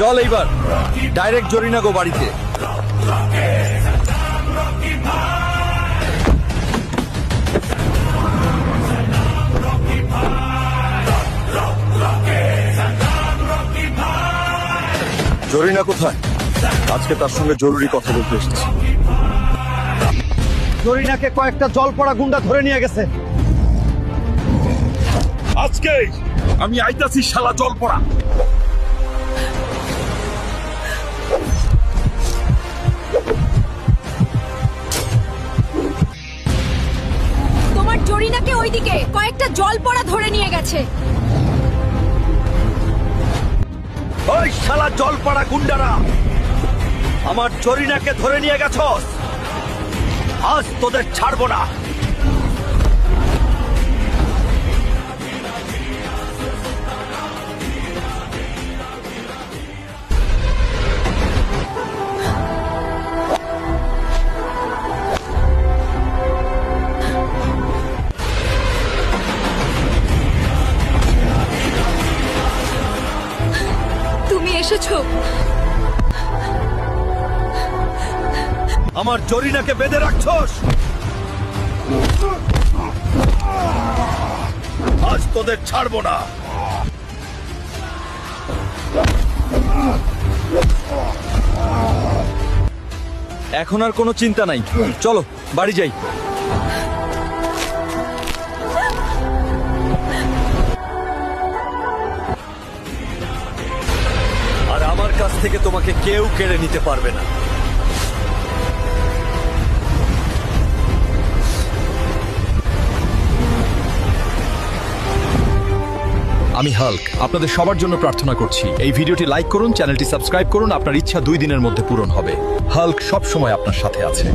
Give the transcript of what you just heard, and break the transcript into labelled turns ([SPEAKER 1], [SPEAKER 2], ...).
[SPEAKER 1] চল এইবার ডাইরেক্ট জরিনা গো বাড়িতে। জরিনা কোথায়? আজকে তার সঙ্গে জরুরি কথা বলতে এসেছি। জরিনাকে কয়েকটা জলপড়া গুন্ডা ধরে নিয়ে গেছে।
[SPEAKER 2] আজকে আমি আইতাছি শালা জলপড়া।
[SPEAKER 3] তোমার জরিনাকে ওইদিকে কয়েকটা জলপড়া ধরে নিয়ে গেছে।
[SPEAKER 1] ওই শালা জলপড়া গুন্ডারা আমার জরিনাকে ধরে নিয়ে গেছস, আজ তোদের ছাড়বো না।
[SPEAKER 3] তুমি এসেছো?
[SPEAKER 1] আমার জরিনাকে বেঁধে রাখছস, আজ তোদের ছাড়বো না। এখন আর কোনো চিন্তা নাই, চলো বাড়ি যাই। আর আমার কাছ থেকে তোমাকে কেউ কেড়ে নিতে পারবে না।
[SPEAKER 4] আমি হাল্ক আপনাদের সবার জন্য প্রার্থনা করছি এই ভিডিওটি লাইক করুন, চ্যানেলটি সাবস্ক্রাইব করুন। আপনার ইচ্ছা 2 দিনের মধ্যে পূরণ হবে। হাল্ক সব সময় আপনার সাথে আছে।